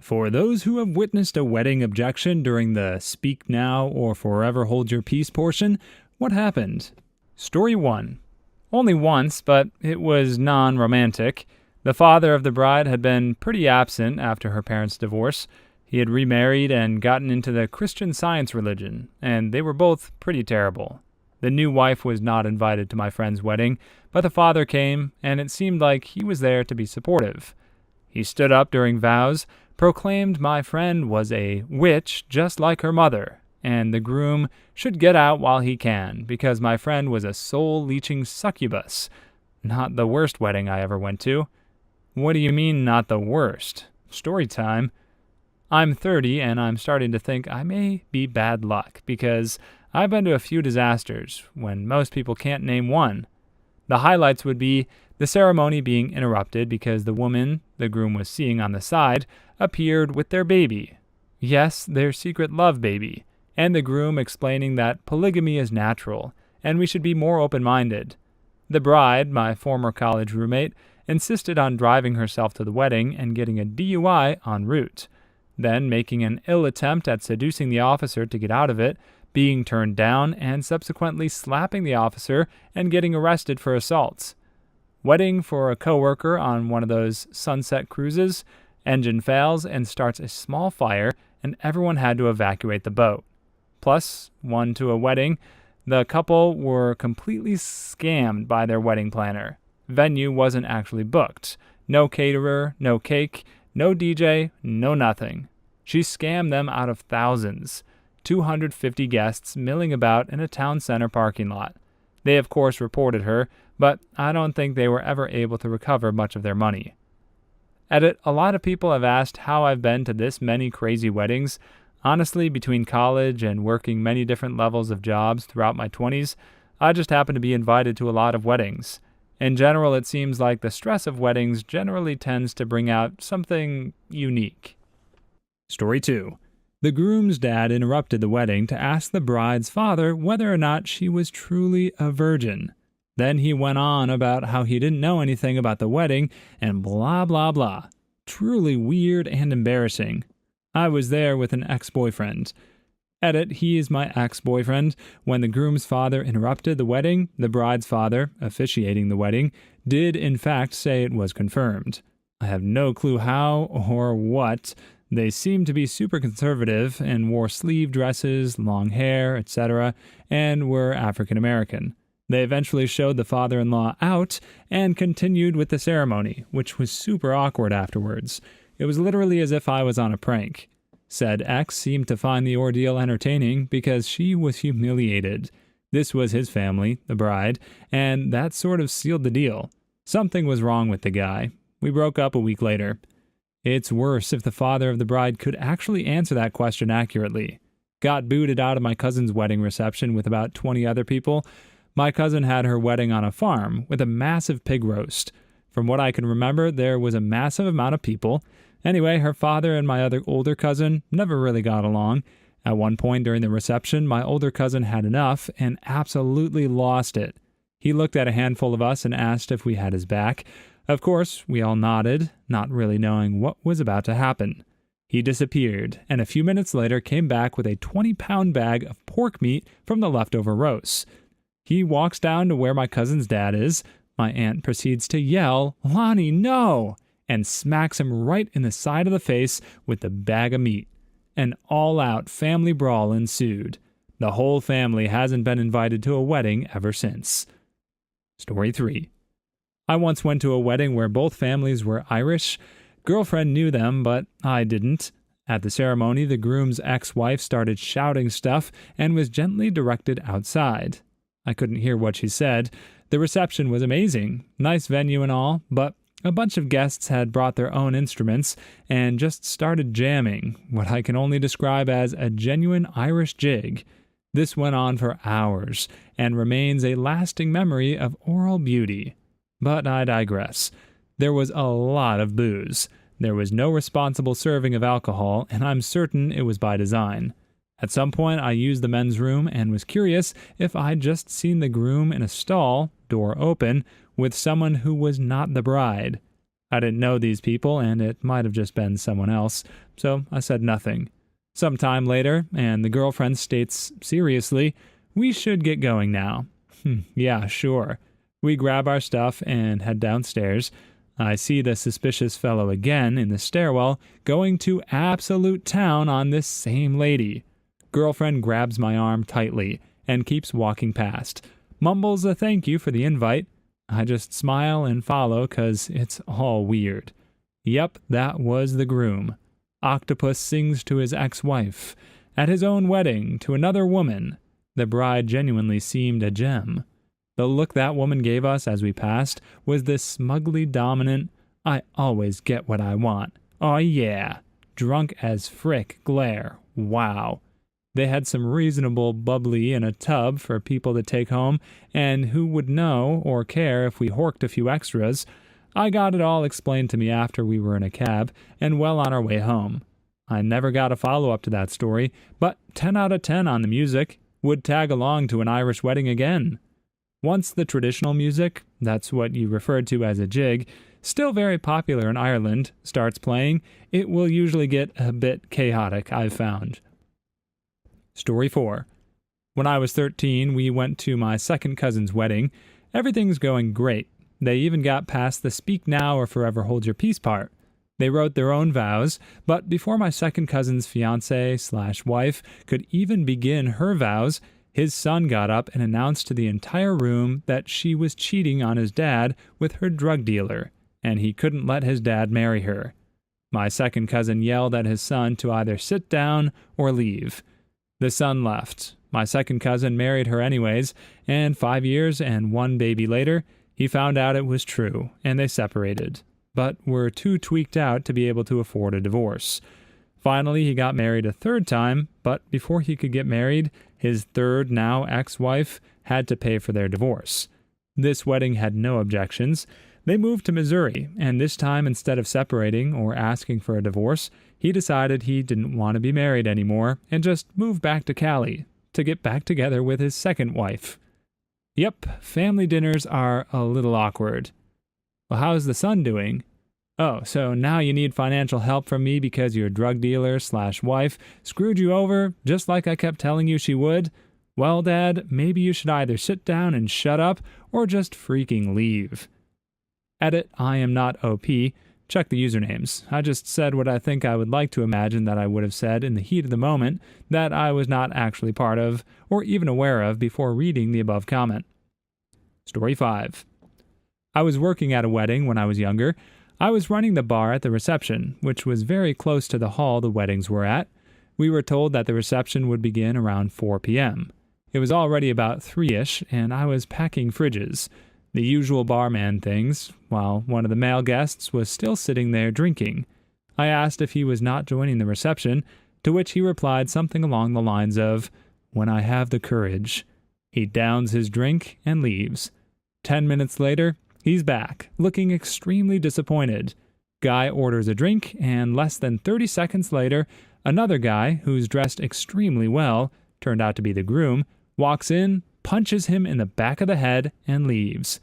For those who have witnessed a wedding objection during the speak now or forever hold your peace portion, what happened? Story 1. Only once, but it was non-romantic. The father of the bride had been pretty absent after her parents' divorce. He had remarried and gotten into the Christian Science religion, and they were both pretty terrible. The new wife was not invited to my friend's wedding, but the father came, and it seemed like he was there to be supportive. He stood up during vows, proclaimed my friend was a witch just like her mother, and the groom should get out while he can, because my friend was a soul-leeching succubus. Not the worst wedding I ever went to. What do you mean, not the worst? Story time. I'm 30, and I'm starting to think I may be bad luck, because I've been to a few disasters, when most people can't name one. The highlights would be the ceremony being interrupted because the woman the groom was seeing on the side appeared with their baby. Yes, their secret love baby, and the groom explaining that polygamy is natural, and we should be more open-minded. The bride, my former college roommate, insisted on driving herself to the wedding and getting a DUI en route, then making an ill attempt at seducing the officer to get out of it, being turned down, and subsequently slapping the officer and getting arrested for assaults. Wedding for a coworker on one of those sunset cruises, engine fails and starts a small fire, and everyone had to evacuate the boat. Plus, one to a wedding, the couple were completely scammed by their wedding planner. Venue wasn't actually booked. No caterer, no cake, no DJ, no nothing. She scammed them out of thousands. 250 guests milling about in a town center parking lot. They of course reported her, but I don't think they were ever able to recover much of their money. Edit, a lot of people have asked how I've been to this many crazy weddings. Honestly, between college and working many different levels of jobs throughout my 20s, I just happened to be invited to a lot of weddings. In general, it seems like the stress of weddings generally tends to bring out something unique. Story 2. The groom's dad interrupted the wedding to ask the bride's father whether or not she was truly a virgin. Then he went on about how he didn't know anything about the wedding and blah blah blah. Truly weird and embarrassing. I was there with an ex-boyfriend. Edit, he is my ex-boyfriend. When the groom's father interrupted the wedding, the bride's father, officiating the wedding, did in fact say it was confirmed. I have no clue how or what. They seemed to be super conservative and wore sleeve dresses, long hair, etc., and were African American. They eventually showed the father-in-law out and continued with the ceremony, which was super awkward afterwards. It was literally as if I was on a prank. Said ex seemed to find the ordeal entertaining because she was humiliated. This was his family, the bride, and that sort of sealed the deal. Something was wrong with the guy. We broke up a week later. It's worse if the father of the bride could actually answer that question accurately. Got booted out of my cousin's wedding reception with about 20 other people. My cousin had her wedding on a farm with a massive pig roast. From what I can remember, there was a massive amount of people. Anyway, her father and my other older cousin never really got along. At one point during the reception, my older cousin had enough and absolutely lost it. He looked at a handful of us and asked if we had his back. Of course, we all nodded, not really knowing what was about to happen. He disappeared, and a few minutes later came back with a 20-pound bag of pork meat from the leftover roasts. He walks down to where my cousin's dad is. My aunt proceeds to yell, "Lonnie, no!" and smacks him right in the side of the face with the bag of meat. An all-out family brawl ensued. The whole family hasn't been invited to a wedding ever since. Story 3. I once went to a wedding where both families were Irish. Girlfriend knew them, but I didn't. At the ceremony, the groom's ex-wife started shouting stuff and was gently directed outside. I couldn't hear what she said. The reception was amazing, nice venue and all, but a bunch of guests had brought their own instruments and just started jamming, what I can only describe as a genuine Irish jig. This went on for hours and remains a lasting memory of oral beauty. But I digress. There was a lot of booze. There was no responsible serving of alcohol, and I'm certain it was by design. At some point, I used the men's room and was curious if I'd just seen the groom in a stall, door open, with someone who was not the bride. I didn't know these people, and it might have just been someone else, so I said nothing. Some time later, and the girlfriend states seriously, "We should get going now." Yeah, sure. We grab our stuff and head downstairs. I see the suspicious fellow again in the stairwell, going to absolute town on this same lady. Girlfriend grabs my arm tightly and keeps walking past. Mumbles a thank you for the invite. I just smile and follow 'cause it's all weird. Yep, that was the groom. Octopus sings to his ex-wife. At his own wedding, to another woman. The bride genuinely seemed a gem. The look that woman gave us as we passed was this smugly dominant, "I always get what I want. Oh yeah." Drunk as frick glare. Wow. They had some reasonable bubbly in a tub for people to take home, and who would know or care if we horked a few extras. I got it all explained to me after we were in a cab and well on our way home. I never got a follow-up to that story, but 10 out of 10 on the music. Would tag along to an Irish wedding again. Once the traditional music, that's what you referred to as a jig, still very popular in Ireland, starts playing, it will usually get a bit chaotic, I've found. Story 4. When I was 13, we went to my second cousin's wedding. Everything's going great. They even got past the speak now or forever hold your peace part. They wrote their own vows, but before my second cousin's fiancé/wife could even begin her vows, his son got up and announced to the entire room that she was cheating on his dad with her drug dealer, and he couldn't let his dad marry her. My second cousin yelled at his son to either sit down or leave. The son left. My second cousin married her anyways, and 5 years and 1 baby later, he found out it was true, and they separated, but were too tweaked out to be able to afford a divorce. Finally, he got married a third time, but before he could get married, his third, now ex-wife, had to pay for their divorce. This wedding had no objections. They moved to Missouri, and this time, instead of separating or asking for a divorce, he decided he didn't want to be married anymore and just moved back to Cali to get back together with his second wife. Yep, family dinners are a little awkward. Well, how's the son doing? Oh, so now you need financial help from me because your drug dealer/wife screwed you over just like I kept telling you she would? Well, Dad, maybe you should either sit down and shut up or just freaking leave. Edit, I am not OP. Check the usernames. I just said what I think I would like to imagine that I would have said in the heat of the moment that I was not actually part of or even aware of before reading the above comment. Story 5. I was working at a wedding when I was younger. I was running the bar at the reception, which was very close to the hall the weddings were at. We were told that the reception would begin around 4 p.m. It was already about 3-ish, and I was packing fridges. The usual barman things, while one of the male guests was still sitting there drinking. I asked if he was not joining the reception, to which he replied something along the lines of, "When I have the courage." He downs his drink and leaves. 10 minutes later, he's back, looking extremely disappointed. Guy orders a drink, and less than 30 seconds later, another guy, who's dressed extremely well, turned out to be the groom, walks in, punches him in the back of the head, and leaves.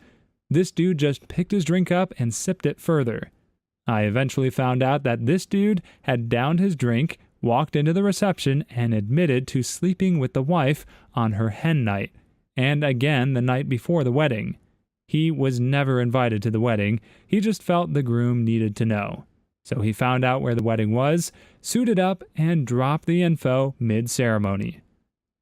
This dude just picked his drink up and sipped it further. I eventually found out that this dude had downed his drink, walked into the reception, and admitted to sleeping with the wife on her hen night, and again the night before the wedding. He was never invited to the wedding, he just felt the groom needed to know. So he found out where the wedding was, suited up, and dropped the info mid-ceremony.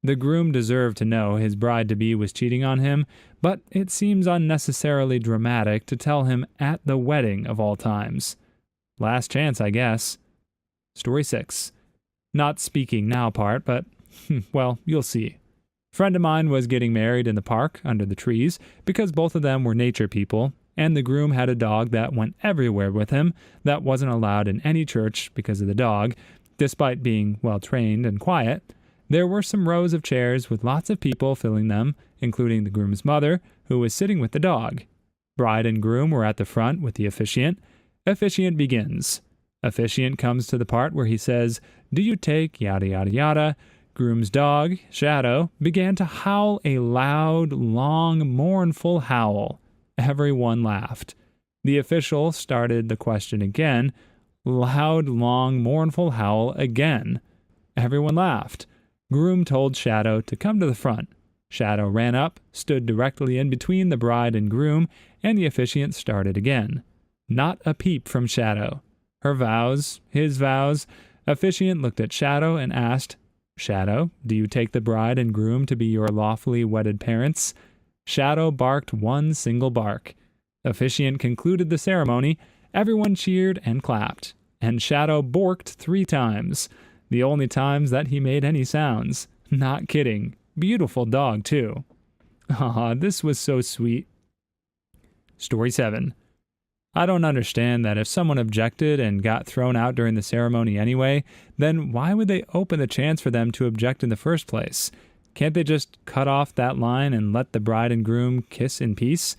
The groom deserved to know his bride-to-be was cheating on him, but it seems unnecessarily dramatic to tell him at the wedding of all times. Last chance, I guess. Story 6. Not speaking now part, but, well, you'll see. Friend of mine was getting married in the park under the trees because both of them were nature people, and the groom had a dog that went everywhere with him that wasn't allowed in any church because of the dog, despite being well-trained and quiet. There were some rows of chairs with lots of people filling them, including the groom's mother, who was sitting with the dog. Bride and groom were at the front with the officiant. Officiant begins. Officiant comes to the part where he says, "Do you take yada yada yada?" Groom's dog, Shadow, began to howl a loud, long, mournful howl. Everyone laughed. The official started the question again. Loud, long, mournful howl again. Everyone laughed. Groom told Shadow to come to the front. Shadow ran up, stood directly in between the bride and groom, and the officiant started again. Not a peep from Shadow. Her vows, his vows. Officiant looked at Shadow and asked, Shadow, do you take the bride and groom to be your lawfully wedded parents? Shadow barked one single bark. Officiant concluded the ceremony. Everyone cheered and clapped. And Shadow borked 3 times. The only times that he made any sounds. Not kidding. Beautiful dog, too. Aw, this was so sweet. Story 7. I don't understand that if someone objected and got thrown out during the ceremony anyway, then why would they open the chance for them to object in the first place? Can't they just cut off that line and let the bride and groom kiss in peace?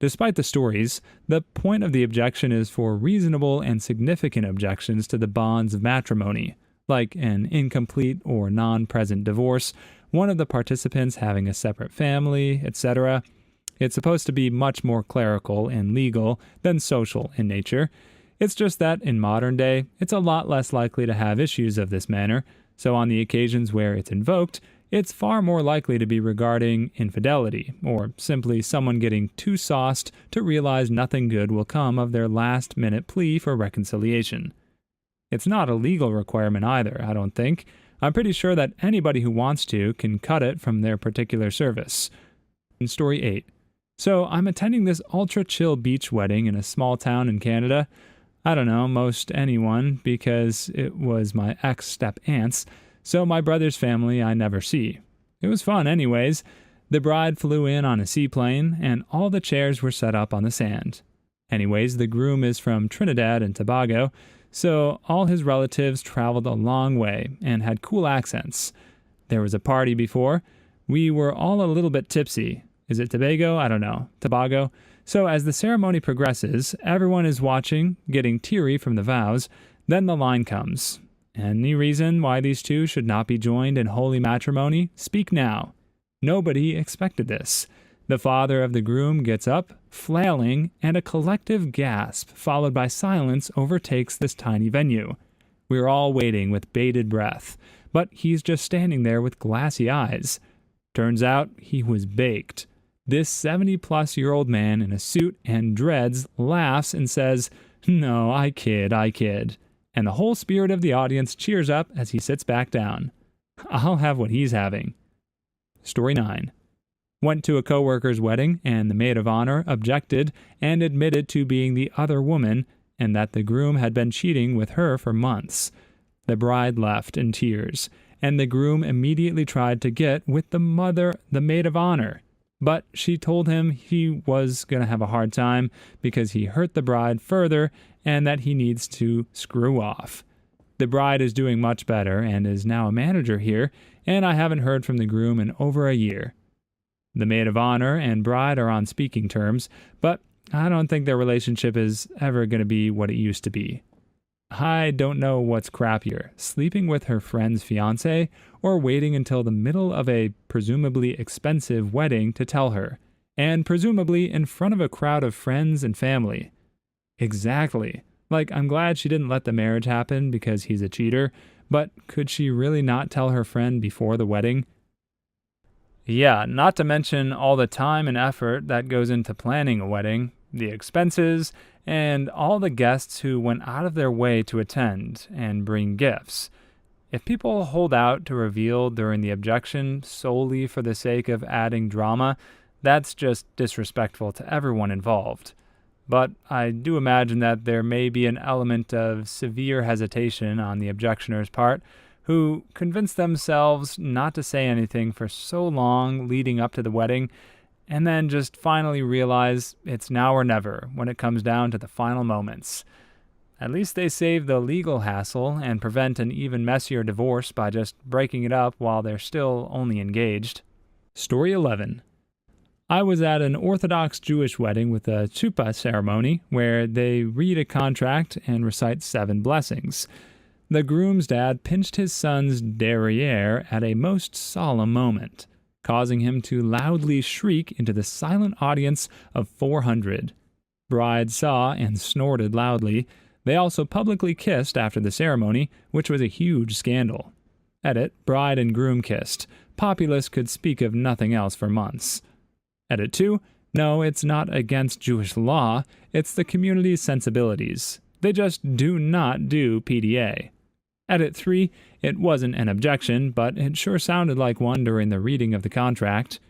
Despite the stories, the point of the objection is for reasonable and significant objections to the bonds of matrimony, like an incomplete or non-present divorce, one of the participants having a separate family, etc. It's supposed to be much more clerical and legal than social in nature. It's just that in modern day, it's a lot less likely to have issues of this manner, so on the occasions where it's invoked, it's far more likely to be regarding infidelity, or simply someone getting too sauced to realize nothing good will come of their last-minute plea for reconciliation. It's not a legal requirement either, I don't think. I'm pretty sure that anybody who wants to can cut it from their particular service. In Story 8. So I'm attending this ultra-chill beach wedding in a small town in Canada. I don't know, most anyone, because it was my ex-step-aunt's, so my brother's family I never see. It was fun anyways. The bride flew in on a seaplane, and all the chairs were set up on the sand. Anyways, the groom is from Trinidad and Tobago, so all his relatives traveled a long way and had cool accents. There was a party before. We were all a little bit tipsy. Is it Tobago? I don't know. Tobago. So as the ceremony progresses, everyone is watching, getting teary from the vows. Then the line comes. Any reason why these two should not be joined in holy matrimony? Speak now. Nobody expected this. The father of the groom gets up, flailing, and a collective gasp, followed by silence, overtakes this tiny venue. We're all waiting with bated breath, but he's just standing there with glassy eyes. Turns out he was baked. This 70-plus-year-old man in a suit and dreads laughs and says, "No, I kid. And the whole spirit of the audience cheers up as he sits back down. I'll have what he's having. Story 9. Went to a coworker's wedding, and the maid of honor objected and admitted to being the other woman and that the groom had been cheating with her for months. The bride left in tears, and the groom immediately tried to get with the maid of honor. But she told him he was going to have a hard time because he hurt the bride further and that he needs to screw off. The bride is doing much better and is now a manager here, and I haven't heard from the groom in over a year. The maid of honor and bride are on speaking terms, but I don't think their relationship is ever going to be what it used to be. I don't know what's crappier, sleeping with her friend's fiancé or waiting until the middle of a presumably expensive wedding to tell her, and presumably in front of a crowd of friends and family. Exactly. Like, I'm glad she didn't let the marriage happen because he's a cheater, but could she really not tell her friend before the wedding? Yeah, not to mention all the time and effort that goes into planning a wedding, the expenses, and all the guests who went out of their way to attend and bring gifts. If people hold out to reveal during the objection solely for the sake of adding drama, that's just disrespectful to everyone involved. But I do imagine that there may be an element of severe hesitation on the objectioner's part, who convinced themselves not to say anything for so long leading up to the wedding, and then just finally realize it's now or never when it comes down to the final moments. At least they save the legal hassle and prevent an even messier divorce by just breaking it up while they're still only engaged. Story 11. I was at an Orthodox Jewish wedding with a chuppah ceremony where they read a contract and recite 7 blessings. The groom's dad pinched his son's derriere at a most solemn moment, causing him to loudly shriek into the silent audience of 400. Bride saw and snorted loudly. They also publicly kissed after the ceremony, which was a huge scandal. Edit, bride and groom kissed. Populace could speak of nothing else for months. Edit 2, no, it's not against Jewish law, it's the community's sensibilities. They just do not do PDA. Edit 3, it wasn't an objection, but it sure sounded like one during the reading of the contract.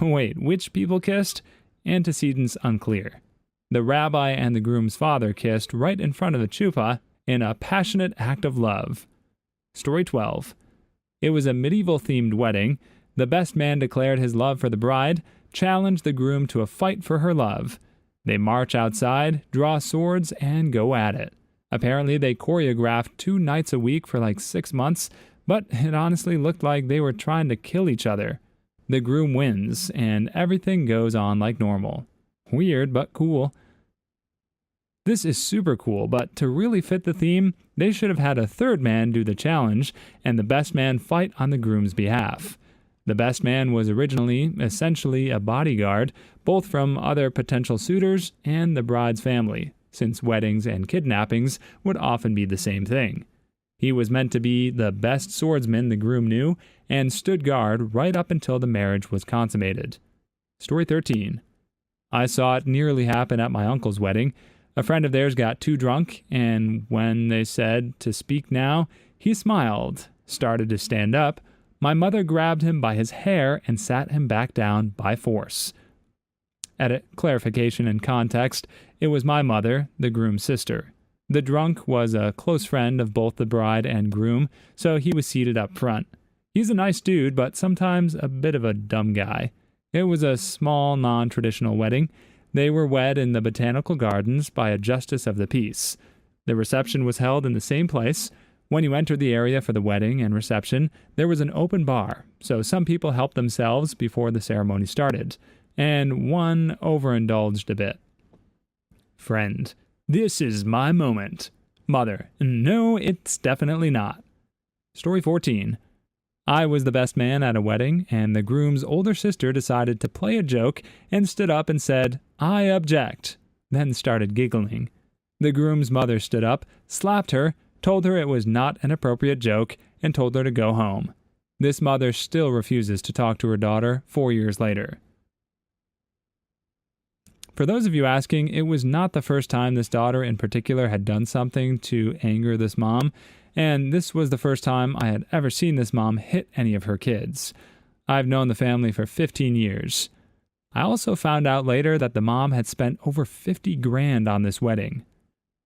Wait, which people kissed? Antecedents unclear. The rabbi and the groom's father kissed right in front of the chuppah in a passionate act of love. Story 12. It was a medieval-themed wedding. The best man declared his love for the bride, challenged the groom to a fight for her love. They march outside, draw swords, and go at it. Apparently, they choreographed 2 nights a week for like 6 months, but it honestly looked like they were trying to kill each other. The groom wins, and everything goes on like normal. Weird, but cool. This is super cool, but to really fit the theme, they should have had a third man do the challenge, and the best man fight on the groom's behalf. The best man was originally, essentially, a bodyguard, both from other potential suitors and the bride's family, since weddings and kidnappings would often be the same thing. He was meant to be the best swordsman the groom knew, and stood guard right up until the marriage was consummated. Story 13. I saw it nearly happen at my uncle's wedding. A friend of theirs got too drunk, and when they said to speak now, he smiled, started to stand up. My mother grabbed him by his hair and sat him back down by force. Edit, clarification and context, it was my mother, the groom's sister. The drunk was a close friend of both the bride and groom, so he was seated up front. He's a nice dude, but sometimes a bit of a dumb guy. It was a small, non-traditional wedding. They were wed in the botanical gardens by a justice of the peace. The reception was held in the same place. When you entered the area for the wedding and reception, there was an open bar, so some people helped themselves before the ceremony started, and one overindulged a bit. Friend, this is my moment. Mother, no, it's definitely not. Story 14. I was the best man at a wedding, and the groom's older sister decided to play a joke and stood up and said, "I object," then started giggling. The groom's mother stood up, slapped her, told her it was not an appropriate joke, and told her to go home. This mother still refuses to talk to her daughter 4 years later. For those of you asking, it was not the first time this daughter in particular had done something to anger this mom, and this was the first time I had ever seen this mom hit any of her kids. I've known the family for 15 years. I also found out later that the mom had spent over $50,000 on this wedding.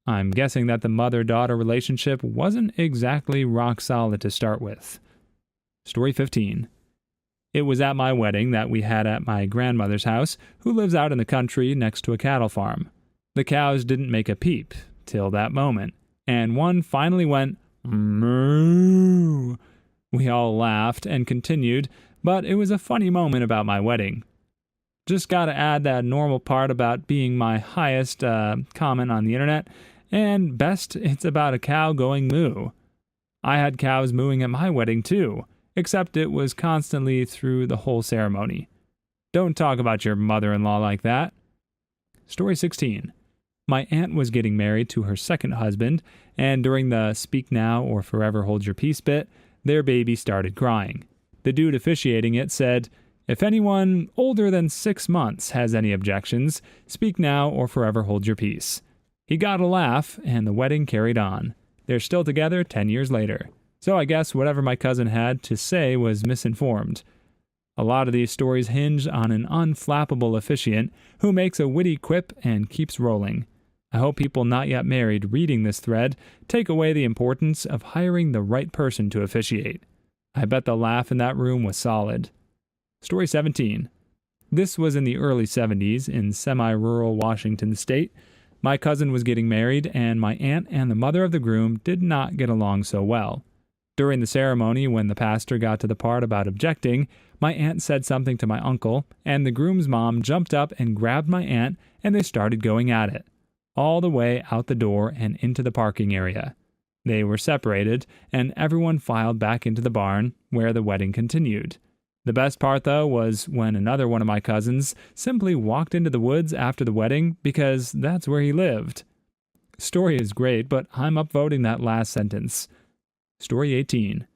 I'm guessing that the mother-daughter relationship wasn't exactly rock solid to start with. Story 15. It was at my wedding that we had at my grandmother's house, who lives out in the country next to a cattle farm. The cows didn't make a peep till that moment, and one finally went, "Moo." We all laughed and continued, but it was a funny moment about my wedding. Just gotta add that normal part about being my highest comment on the internet, and best, it's about a cow going moo. I had cows mooing at my wedding too, except it was constantly through the whole ceremony. Don't talk about your mother-in-law like that. Story 16. My aunt was getting married to her second husband, and during the speak now or forever hold your peace bit, their baby started crying. The dude officiating it said, "If anyone older than 6 months has any objections, speak now or forever hold your peace." He got a laugh, and the wedding carried on. They're still together 10 years later. So I guess whatever my cousin had to say was misinformed. A lot of these stories hinge on an unflappable officiant who makes a witty quip and keeps rolling. I hope people not yet married reading this thread take away the importance of hiring the right person to officiate. I bet the laugh in that room was solid. Story 17. This was in the early 70s in semi-rural Washington state. My cousin was getting married, and my aunt and the mother of the groom did not get along so well. During the ceremony, when the pastor got to the part about objecting, my aunt said something to my uncle, and the groom's mom jumped up and grabbed my aunt, and they started going at it, all the way out the door and into the parking area. They were separated, and everyone filed back into the barn, where the wedding continued. The best part, though, was when another one of my cousins simply walked into the woods after the wedding because that's where he lived. Story is great, but I'm upvoting that last sentence. Story 18.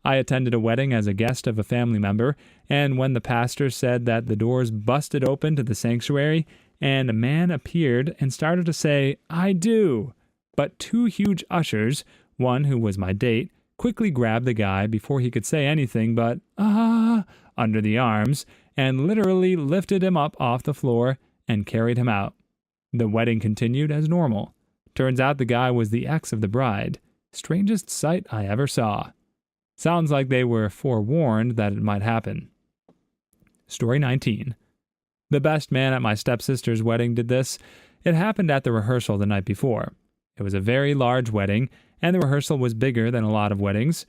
I attended a wedding as a guest of a family member, and when the pastor said that the doors busted open to the sanctuary, and a man appeared and started to say, "I do," but two huge ushers, one who was my date, quickly grabbed the guy before he could say anything but, under the arms, and literally lifted him up off the floor and carried him out. The wedding continued as normal. Turns out the guy was the ex of the bride. Strangest sight I ever saw. Sounds like they were forewarned that it might happen. Story 19. The best man at my stepsister's wedding did this. It happened at the rehearsal the night before. It was a very large wedding, and the rehearsal was bigger than a lot of weddings.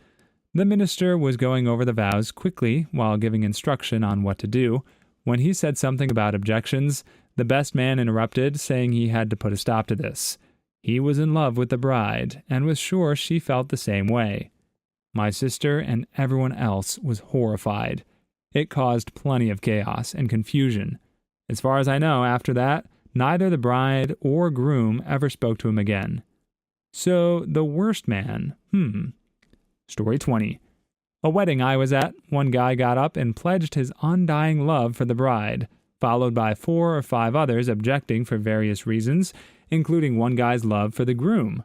The minister was going over the vows quickly while giving instruction on what to do. When he said something about objections, the best man interrupted, saying he had to put a stop to this. He was in love with the bride, and was sure she felt the same way. My sister and everyone else was horrified. It caused plenty of chaos and confusion. As far as I know, after that, neither the bride or groom ever spoke to him again. So, the worst man, Story 20. A wedding I was at, one guy got up and pledged his undying love for the bride, followed by 4 or 5 others objecting for various reasons, including one guy's love for the groom.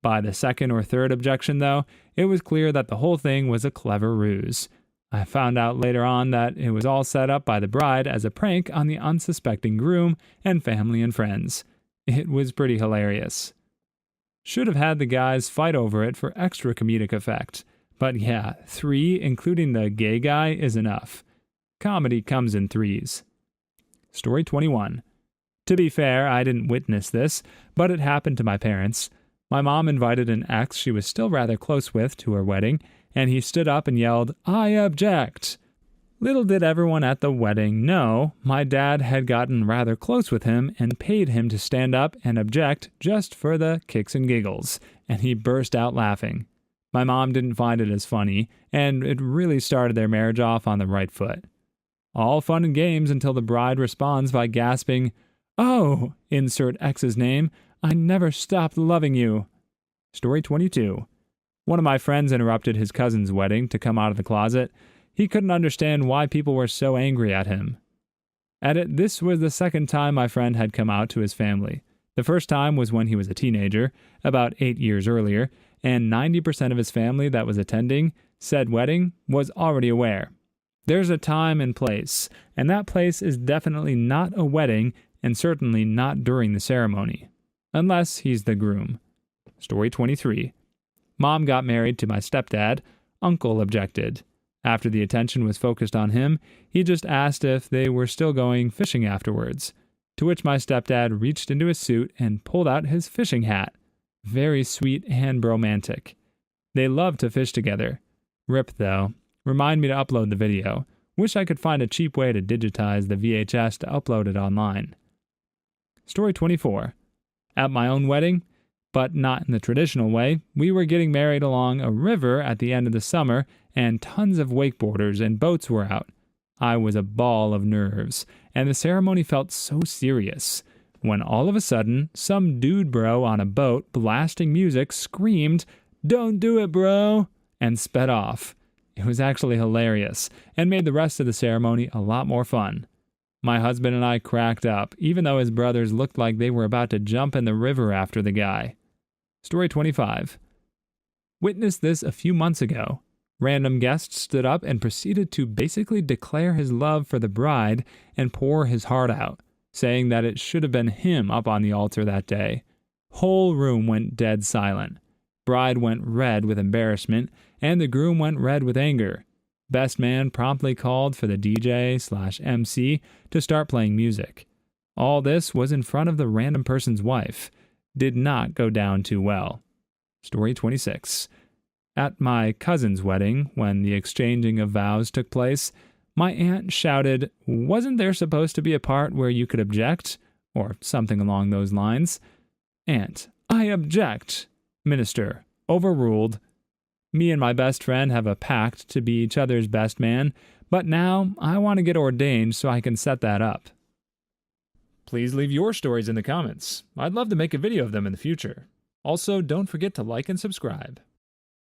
By the second or third objection, though, it was clear that the whole thing was a clever ruse. I found out later on that it was all set up by the bride as a prank on the unsuspecting groom and family and friends. It was pretty hilarious. Should have had the guys fight over it for extra comedic effect. But yeah, 3, including the gay guy, is enough. Comedy comes in 3s. Story 21. To be fair, I didn't witness this, but it happened to my parents. My mom invited an ex she was still rather close with to her wedding, and he stood up and yelled, "I object!" Little did everyone at the wedding know, my dad had gotten rather close with him and paid him to stand up and object just for the kicks and giggles, and he burst out laughing. My mom didn't find it as funny, and it really started their marriage off on the right foot. All fun and games until the bride responds by gasping, "Oh, insert X's name, I never stopped loving you." Story 22. One of my friends interrupted his cousin's wedding to come out of the closet. He couldn't understand why people were so angry at him. This was the second time my friend had come out to his family. The first time was when he was a teenager, about 8 years earlier, and 90% of his family that was attending said wedding was already aware. There's a time and place, and that place is definitely not a wedding and certainly not during the ceremony. Unless he's the groom. Story 23. Mom got married to my stepdad. Uncle objected. After the attention was focused on him, he just asked if they were still going fishing afterwards, to which my stepdad reached into his suit and pulled out his fishing hat. Very sweet and romantic. They love to fish together. Rip, though. Remind me to upload the video. Wish I could find a cheap way to digitize the VHS to upload it online. Story 24. At my own wedding, but not in the traditional way, we were getting married along a river at the end of the summer, and tons of wakeboarders and boats were out. I was a ball of nerves, and the ceremony felt so serious, when all of a sudden, some dude bro on a boat blasting music screamed, "Don't do it, bro!" and sped off. It was actually hilarious, and made the rest of the ceremony a lot more fun. My husband and I cracked up, even though his brothers looked like they were about to jump in the river after the guy. Story 25. Witnessed this a few months ago. Random guest stood up and proceeded to basically declare his love for the bride and pour his heart out, saying that it should have been him up on the altar that day. Whole room went dead silent. Bride went red with embarrassment, and the groom went red with anger. Best man promptly called for the DJ/MC to start playing music. All this was in front of the random person's wife. Did not go down too well. Story 26. At my cousin's wedding, when the exchanging of vows took place, my aunt shouted, "Wasn't there supposed to be a part where you could object?" Or something along those lines. Aunt, "I object." Minister, "Overruled." Me and my best friend have a pact to be each other's best man, But now I want to get ordained so I can set that up. Please leave your stories in the comments. I'd love to make a video of them in the future. Also, don't forget to like and subscribe.